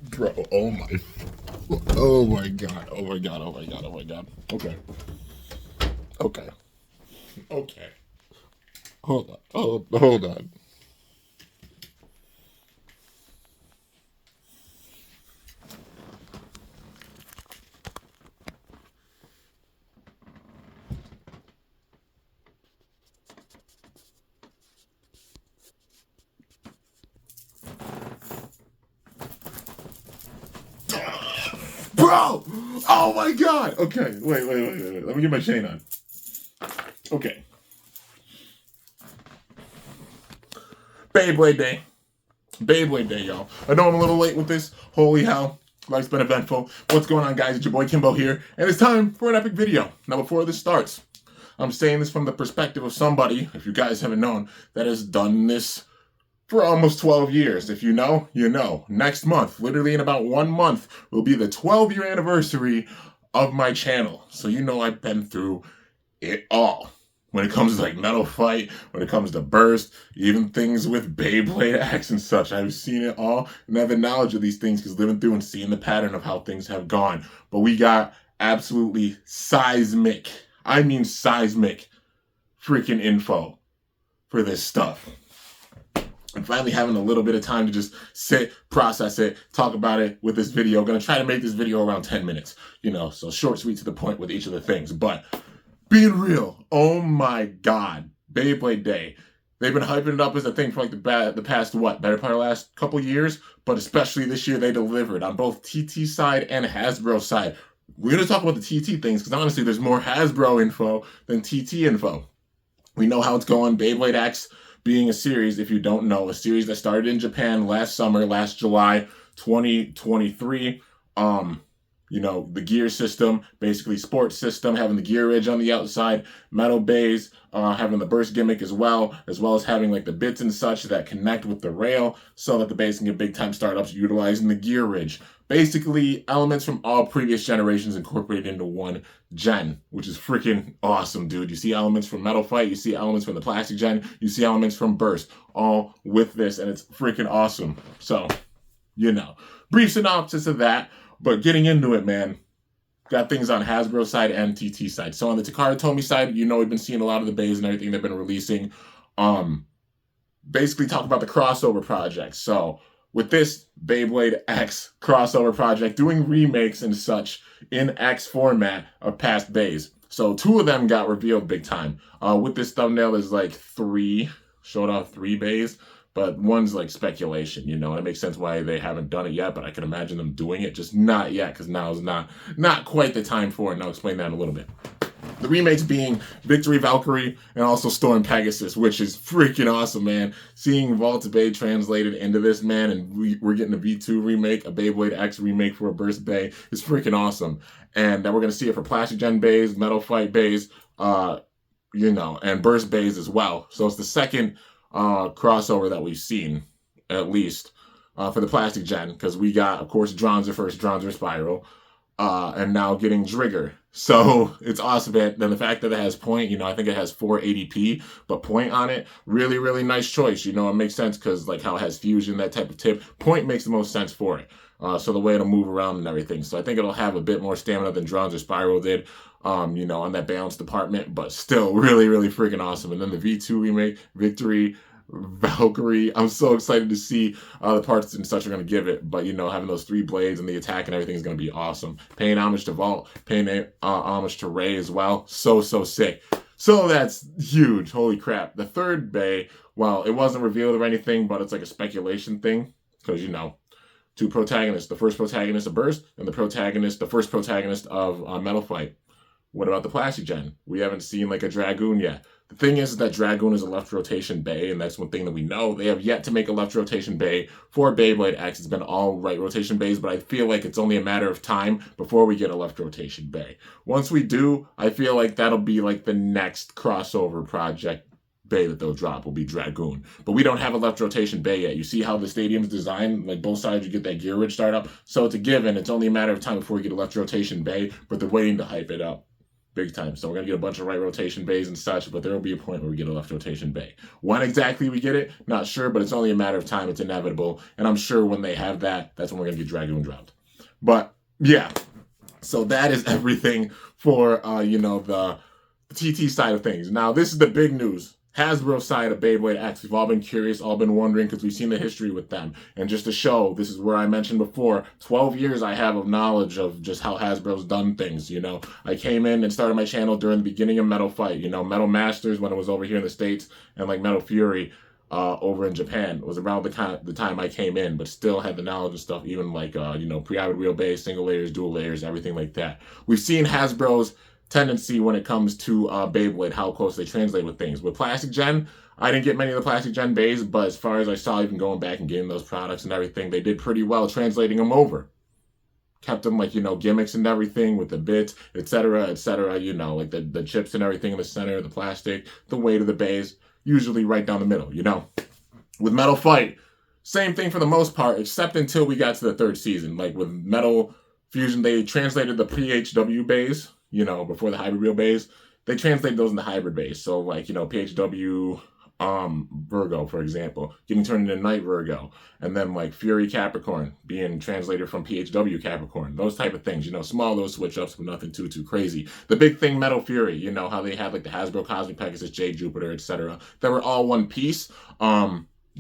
Bro, oh my. Oh my god. Oh my god. Oh my god. Oh my god. Okay. Okay. Okay. Hold on. Hold on. Bro! Oh my god! Okay, wait. Let me get my chain on. Okay. Beyblade Day. Beyblade Day, y'all. I know I'm a little late with this. Holy hell. Life's been eventful. What's going on, guys? It's your boy Kimbo here, and it's time for an epic video. Now, before this starts, I'm saying this from the perspective of somebody, if you guys haven't known, that has done this for almost 12 years. If you know, you know. Next month, literally in about 1 month, will be the 12-year anniversary of my channel. So you know I've been through it all. When it comes to like Metal Fight, when it comes to Burst, even things with Beyblade X and such. I've seen it all and I have the knowledge of these things because living through and seeing the pattern of how things have gone. But we got absolutely seismic, I mean seismic freaking info for this stuff. I'm finally having a little bit of time to just sit, process it, talk about it with this video. I'm going to try to make this video around 10 minutes, you know, so short, sweet, to the point with each of the things. But being real, oh my god, Beyblade Day. They've been hyping it up as a thing for like the past, better part of the last couple years, but especially this year they delivered on both TT side and Hasbro side. We're going to talk about the TT things because honestly there's more Hasbro info than TT info. We know how it's going. Beyblade X being a series, if you don't know, a series that started in Japan last July 2023. You know, the gear system, basically sports system, having the gear ridge on the outside, metal bays, having the burst gimmick as well as having like the bits and such that connect with the rail so that the bays can get big time startups utilizing the gear ridge. Basically, elements from all previous generations incorporated into one gen, which is freaking awesome, dude. You see elements from Metal Fight, you see elements from the Plastic Gen, you see elements from Burst, all with this, and it's freaking awesome. So, you know, brief synopsis of that. But getting into it, man, got things on Hasbro side and TT side. So on the Takara Tomy side, you know we've been seeing a lot of the bays and everything they've been releasing. Basically talk about the crossover project. So with this Beyblade X crossover project, doing remakes and such in X format of past bays. So 2 of them got revealed big time. With this thumbnail, there's like 3, showed off 3 bays. But one's like speculation, you know, and it makes sense why they haven't done it yet, but I can imagine them doing it, just not yet, because now is not quite the time for it, and I'll explain that in a little bit. The remakes being Victory Valkyrie and also Storm Pegasus, which is freaking awesome, man. Seeing Vault Bay translated into this, man, and we're getting a V2 remake, a Beyblade X remake for a Burst Bay is freaking awesome. And then we're going to see it for Plastic Gen bays, Metal Fight bays, you know, and Burst bays as well. So it's the second crossover that we've seen, at least, for the Plastic Gen, because we got, of course, Dronzer first, Dronzer Spiral, and now getting Drigger. So it's awesome. Then the fact that it has point, you know, I think it has 480p, but point on it, really, really nice choice. You know, it makes sense because like how it has fusion, that type of tip, point makes the most sense for it. So the way it'll move around and everything. So I think it'll have a bit more stamina than Dronzer Spiral did, you know, on that balance department, but still really, really freaking awesome. And then the V2 remake, Victory Valkyrie, I'm so excited to see the parts and such are going to give it. But, you know, having those 3 blades and the attack and everything is going to be awesome. Paying homage to Vault, paying homage to Ray as well. So sick. So that's huge. Holy crap. The third bay, well, it wasn't revealed or anything, but it's like a speculation thing. Because, you know, 2 protagonists. The first protagonist of Burst and the first protagonist of Metal Fight. What about the Plastic Gen? We haven't seen like a Dragoon yet. The thing is that Dragoon is a left rotation bay, and that's one thing that we know. They have yet to make a left rotation bay for Beyblade X. It's been all right rotation bays, but I feel like it's only a matter of time before we get a left rotation bay. Once we do, I feel like that'll be like the next crossover project bay that they'll drop will be Dragoon. But we don't have a left rotation bay yet. You see how the stadium's designed? Like both sides, you get that gear ridge startup. So it's a given. It's only a matter of time before we get a left rotation bay, but they're waiting to hype it up. big time. So we're going to get a bunch of right rotation bays and such, but there will be a point where we get a left rotation bay. When exactly we get it, not sure, but it's only a matter of time. It's inevitable. And I'm sure when they have that, that's when we're going to get Dragoon dropped. But yeah, so that is everything for, the TT side of things. Now, this is the big news. Hasbro side of Beyblade X. We've all been curious, all been wondering, because we've seen the history with them. And just to show, this is where I mentioned before, 12 years I have of knowledge of just how Hasbro's done things, I came in and started my channel during the beginning of Metal Fight, Metal Masters when it was over here in the States, and like Metal Fury over in Japan. It was around the time I came in, but still had the knowledge and stuff, even like, pre-avid wheel base, single layers, dual layers, everything like that. We've seen Hasbro's tendency when it comes to Beyblade, how close they translate with things. With Plastic Gen, I didn't get many of the Plastic Gen bays, but as far as I saw, even going back and getting those products and everything, they did pretty well translating them over. Kept them like, gimmicks and everything with the bits, etc., like the chips and everything in the center, the plastic, the weight of the bays, usually right down the middle, With Metal Fight, same thing for the most part, except until we got to the third season. Like with Metal Fusion, they translated the PHW bays, before the hybrid wheel bays, they translate those into hybrid bays. So like, PHW Virgo, for example, getting turned into Night Virgo, and then like Fury Capricorn being translated from PHW Capricorn, those type of things, small little switch ups, but nothing too crazy. The big thing, Metal Fury, how they had like the Hasbro Cosmic Pegasus, Jade Jupiter, etc., that were all one piece.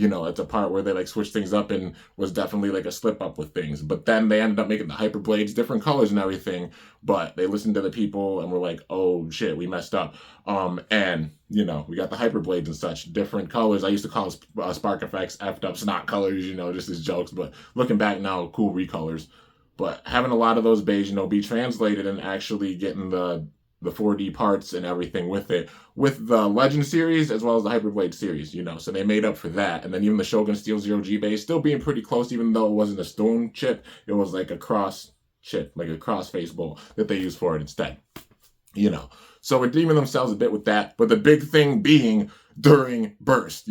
It's a part where they like switch things up and was definitely like a slip up with things. But then they ended up making the Hyper Blades different colors and everything. But they listened to the people and were like, oh shit, we messed up. And we got the Hyper Blades and such, different colors. I used to call Spark Effects effed up snot colors, just as jokes. But looking back now, cool recolors. But having a lot of those bays, be translated and actually getting the 4D parts and everything with it, with the Legend series as well as the Hyperblade series, so they made up for that. And then even the Shogun Steel 0G base still being pretty close, even though it wasn't a stone chip, it was like a cross chip, like a cross face bowl that they used for it instead, So redeeming themselves a bit with that, but the big thing being during burst,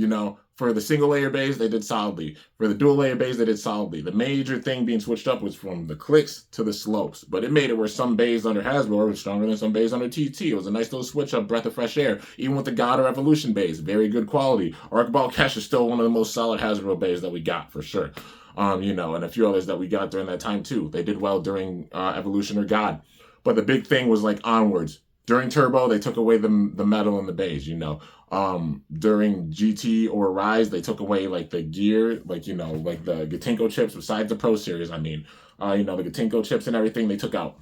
For the single layer bays, they did solidly. For the dual layer bays, they did solidly. The major thing being switched up was from the clicks to the slopes. But it made it where some bays under Hasbro were stronger than some bays under TT. It was a nice little switch up, breath of fresh air. Even with the God or Evolution bays, very good quality. Arcball Cash is still one of the most solid Hasbro bays that we got, for sure. And a few others that we got during that time, too. They did well during Evolution or God. But the big thing was, like, onwards. During Turbo, they took away the metal in the bays, During GT or Rise, they took away like the gear, like the Gatinko chips besides the Pro Series, the Gatinko chips and everything they took out.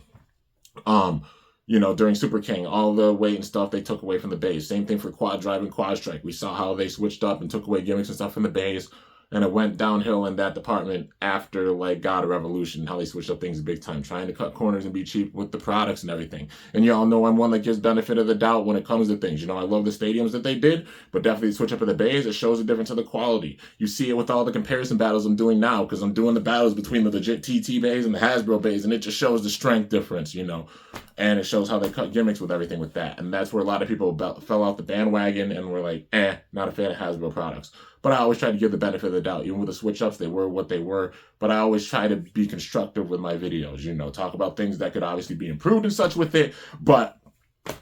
During Super King, all the weight and stuff they took away from the bays. Same thing for Quad Drive and Quad Strike. We saw how they switched up and took away gimmicks and stuff from the bays. And it went downhill in that department after like God of Revolution, how they switched up things big time, trying to cut corners and be cheap with the products and everything. And y'all know I'm one that gives benefit of the doubt when it comes to things. I love the stadiums that they did, but definitely switch up of the bays, it shows the difference of the quality. You see it with all the comparison battles I'm doing now, because I'm doing the battles between the legit TT bays and the Hasbro bays, and it just shows the strength difference, And it shows how they cut gimmicks with everything with that. And that's where a lot of people fell off the bandwagon and were like, not a fan of Hasbro products. But I always try to give the benefit of the doubt. Even with the switch-ups, they were what they were. But I always try to be constructive with my videos, talk about things that could obviously be improved and such with it. But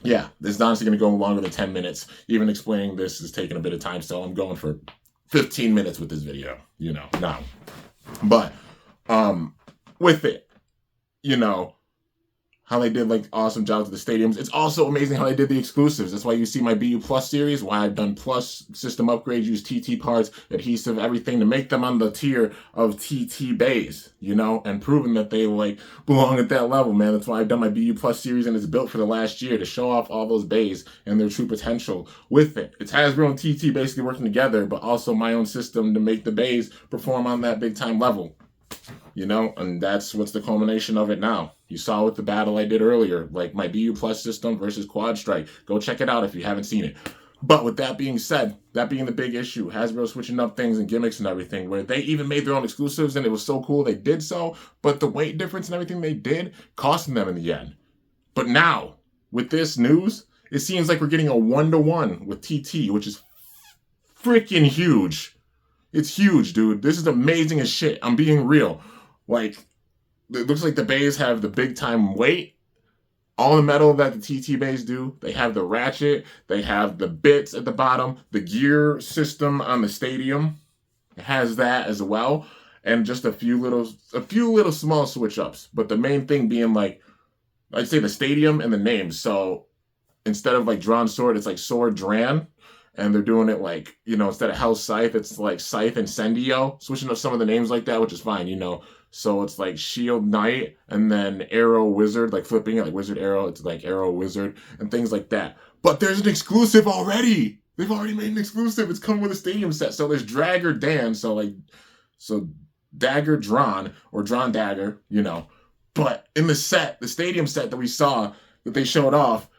yeah, this is honestly going to go longer than 10 minutes. Even explaining this is taking a bit of time, so I'm going for 15 minutes with this video, now. But with it, how they did like awesome jobs with the stadiums. It's also amazing how they did the exclusives. That's why you see my BU Plus series, why I've done Plus system upgrades, use TT parts, adhesive, everything to make them on the tier of TT bays, and proven that they like belong at that level, man. That's why I've done my BU Plus series, and it's built for the last year to show off all those bays and their true potential with it. It's Hasbro and TT basically working together, but also my own system to make the bays perform on that big time level. And that's what's the culmination of it now. You saw with the battle I did earlier, like my BU Plus system versus Quad Strike. Go check it out if you haven't seen it. But with that being said, that being the big issue, Hasbro switching up things and gimmicks and everything, where they even made their own exclusives, and it was so cool they did so, but the weight difference and everything they did, costing them in the end. But now, with this news, it seems like we're getting a 1-to-1 with TT, which is freaking huge. It's huge, dude. This is amazing as shit. I'm being real. Like, it looks like the bays have the big time weight, all the metal that the TT bays do. They have the ratchet, they have the bits at the bottom, the gear system on the stadium has that as well, and just a few little small switch ups. But the main thing being like I'd say the stadium and the names. So instead of like drawn sword, it's like sword dran. And they're doing it like, instead of Hell's Scythe, it's like Scythe Incendio, switching up some of the names like that, which is fine. So it's like Shield Knight and then Arrow Wizard, like flipping it, like Wizard Arrow, it's like Arrow Wizard and things like that. But there's an exclusive already. They've already made an exclusive. It's coming with a stadium set. So there's Dragger Dan, so Dagger Drawn, or Drawn Dagger. But in the stadium set that we saw, that they showed off,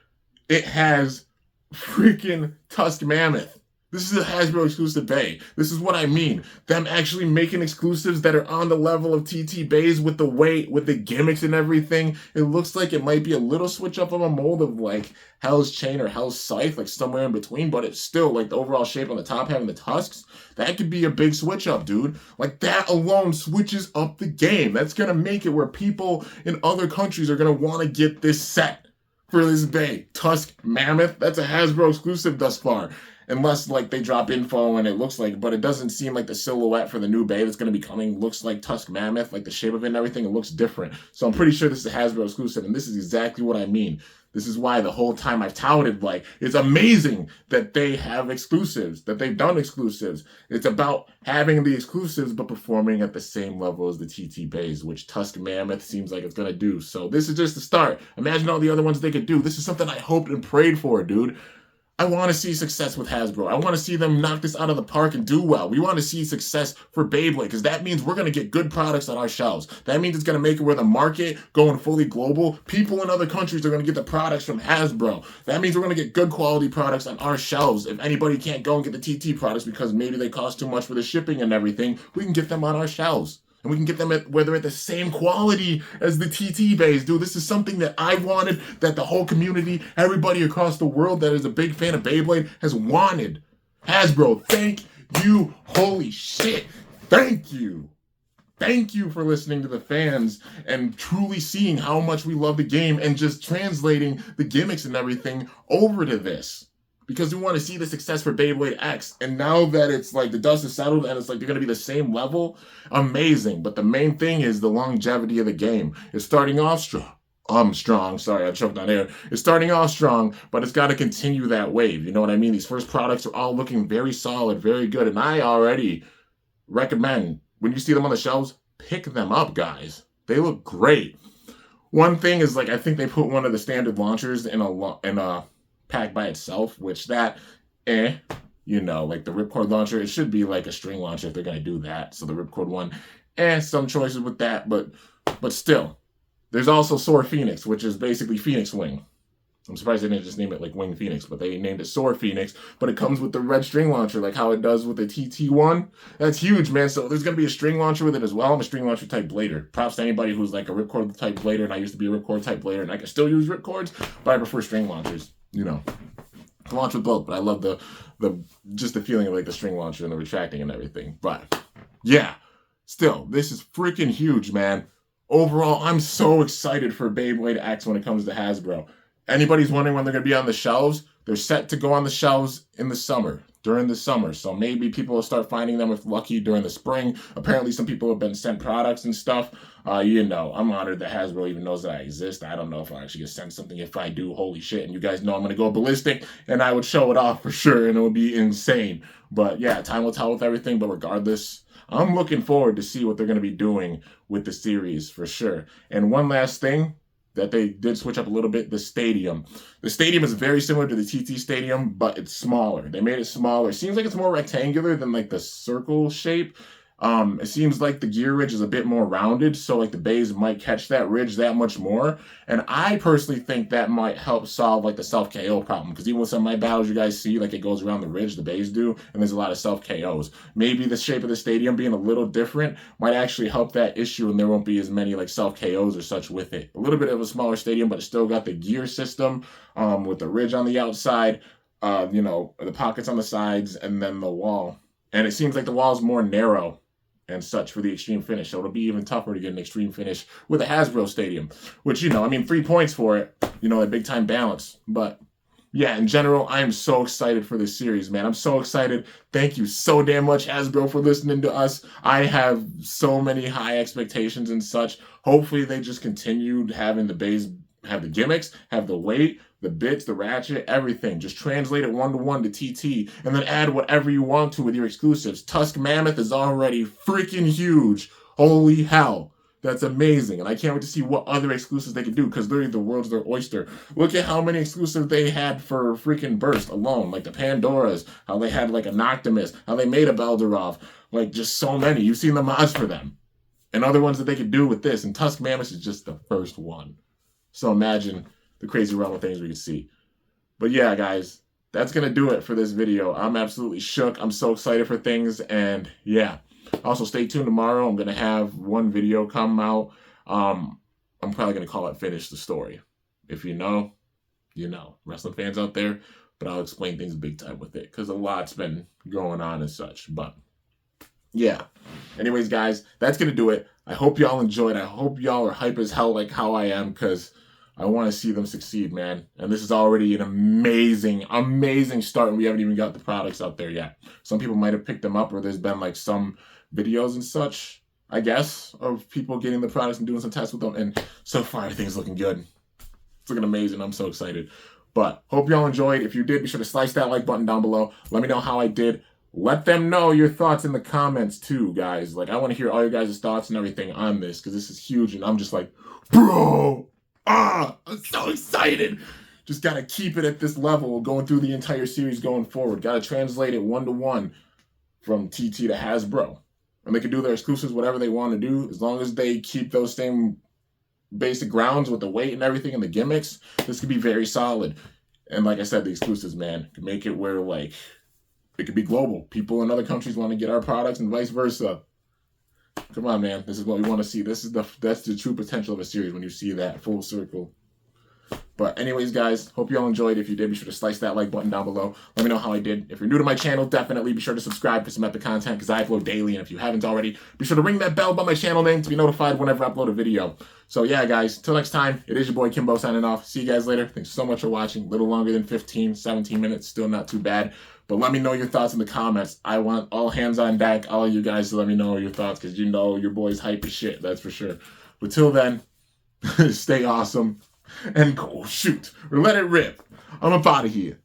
it has freaking Tusk Mammoth. This is a Hasbro exclusive bay. This is what I mean. Them actually making exclusives that are on the level of TT bays with the weight, with the gimmicks and everything. It looks like it might be a little switch up of a mold of like Hell's Chain or Hell's Scythe, like somewhere in between, but it's still like the overall shape on the top having the tusks. That could be a big switch up, dude. Like that alone switches up the game. That's going to make it where people in other countries are going to want to get this set for this bay. Tusk Mammoth, that's a Hasbro exclusive thus far. Unless like they drop info and it looks like, but it doesn't seem like the silhouette for the new bay that's going to be coming looks like Tusk Mammoth, like the shape of it and everything, it looks different. So I'm pretty sure this is a Hasbro exclusive, and this is exactly what I mean. This is why the whole time I've touted, like, it's amazing that they have exclusives, that they've done exclusives. It's about having the exclusives, but performing at the same level as the TT bays, which Tusk Mammoth seems like it's going to do. So this is just the start. Imagine all the other ones they could do. This is something I hoped and prayed for, dude. I want to see success with Hasbro. I want to see them knock this out of the park and do well. We want to see success for Beyblade, because that means we're going to get good products on our shelves. That means it's going to make it where the market going fully global, people in other countries are going to get the products from Hasbro. That means we're going to get good quality products on our shelves. If anybody can't go and get the TT products because maybe they cost too much for the shipping and everything, we can get them on our shelves. And we can get them where they're at the same quality as the TT bays, dude. This is something that I wanted, that the whole community, everybody across the world that is a big fan of Beyblade has wanted. Hasbro, thank you. Holy shit. Thank you. Thank you for listening to the fans and truly seeing how much we love the game and just translating the gimmicks and everything over to this. Because we want to see the success for Beyblade X. And now that it's like the dust is settled and it's like they're going to be the same level, amazing. But the main thing is the longevity of the game. It's starting off strong. Sorry, I choked on air. It's starting off strong, but it's got to continue that wave. You know what I mean? These first products are all looking very solid, very good. And I already recommend, when you see them on the shelves, pick them up, guys. They look great. One thing is, like, I think they put one of the standard launchers in a pack by itself, which like the Ripcord launcher, it should be like a string launcher if they're going to do that. So the Ripcord one, some choices with that, but still. There's also Soar Phoenix, which is basically Phoenix Wing. I'm surprised they didn't just name it like Wing Phoenix, but they named it Soar Phoenix, but it comes with the red string launcher, like how it does with the TT1. That's huge, man. So there's going to be a string launcher with it as well. I'm a string launcher type blader. Props to anybody who's like a Ripcord type blader, and I used to be a Ripcord type blader, and I can still use Ripcords, but I prefer string launchers. I launch with both, but I love the just the feeling of like the string launcher and the retracting and everything. But yeah, still, this is freaking huge, man. Overall, I'm so excited for Beyblade X when it comes to Hasbro. Anybody's wondering when they're going to be on the shelves, they're set to go on the shelves in the summer, during the summer. So maybe people will start finding them if lucky during the spring. Apparently some people have been sent products and stuff. I'm honored that Hasbro even knows that I exist. I don't know if I'll actually get sent something. If I do, holy shit. And you guys know I'm going to go ballistic and I would show it off for sure. And it would be insane. But yeah, time will tell with everything. But regardless, I'm looking forward to see what they're going to be doing with the series for sure. And one last thing that they did switch up a little bit, the stadium. The stadium is very similar to the TT stadium, but it's smaller. They made it smaller. It seems like it's more rectangular than like the circle shape. It seems like the gear ridge is a bit more rounded, so like the bays might catch that ridge that much more. And I personally think that might help solve like the self-KO problem, because even with some of my battles you guys see, like it goes around the ridge, the bays do, and there's a lot of self-KOs. Maybe the shape of the stadium being a little different might actually help that issue, and there won't be as many like self-KOs or such with it. A little bit of a smaller stadium, but it's still got the gear system with the ridge on the outside, the pockets on the sides, and then the wall. And it seems like the wall is more narrow and such for the extreme finish. So it'll be even tougher to get an extreme finish with a Hasbro Stadium, which, you know, I mean, 3 points for it, you know, a big time balance. But yeah, in general, I am so excited for this series, man. I'm so excited. Thank you so damn much, Hasbro, for listening to us. I have so many high expectations and such. Hopefully they just continued having the base, have the gimmicks, have the weight, the bits, the ratchet, everything. Just translate it 1-to-1 to TT, and then add whatever you want to with your exclusives. Tusk Mammoth is already freaking huge. Holy hell. That's amazing. And I can't wait to see what other exclusives they can do, because literally the world's their oyster. Look at how many exclusives they had for freaking Burst alone. Like the Pandoras, how they had like a Noctimus, how they made a Beldurov. Like just so many. You've seen the mods for them. And other ones that they could do with this. And Tusk Mammoth is just the first one. So imagine the crazy realm of things we could see. But yeah, guys, that's going to do it for this video. I'm absolutely shook. I'm so excited for things. And yeah. Also, stay tuned tomorrow. I'm going to have one video come out. I'm probably going to call it Finish the Story. If you know, you know. Wrestling fans out there. But I'll explain things big time with it, because a lot's been going on and such. But yeah. Anyways, guys, that's going to do it. I hope y'all enjoyed. I hope y'all are hype as hell like how I am, because I want to see them succeed, man. And this is already an amazing, amazing start, and we haven't even got the products out there yet. Some people might have picked them up, or there's been like some videos and such, I guess, of people getting the products and doing some tests with them. And so far, everything's looking good. It's looking amazing. I'm so excited. But hope y'all enjoyed. If you did, be sure to slice that like button down below. Let me know how I did. Let them know your thoughts in the comments too, guys. Like, I want to hear all your guys' thoughts and everything on this, because this is huge. And I'm just like, bro, I'm so excited. Just got to keep it at this level going through the entire series going forward. Got to translate it 1-to-1 from TT to Hasbro. And they can do their exclusives, whatever they want to do, as long as they keep those same basic grounds with the weight and everything and the gimmicks. This could be very solid. And like I said, the exclusives, man, can make it where, like, it could be global. People in other countries want to get our products and vice versa. Come on, man. This is what we want to see. That's the true potential of a series, when you see that full circle. But anyways, guys, hope you all enjoyed. If you did, be sure to slice that like button down below. Let me know how I did. If you're new to my channel, definitely be sure to subscribe for some epic content, because I upload daily. And if you haven't already, be sure to ring that bell by my channel name to be notified whenever I upload a video. So yeah, guys, till next time, it is your boy Kimbo signing off. See you guys later. Thanks so much for watching. A little longer than 15, 17 minutes. Still not too bad. But let me know your thoughts in the comments. I want all hands on deck, all of you guys, to let me know your thoughts, because you know your boy's hype as shit, that's for sure. But till then, stay awesome and go shoot or let it rip. I'm up out of here.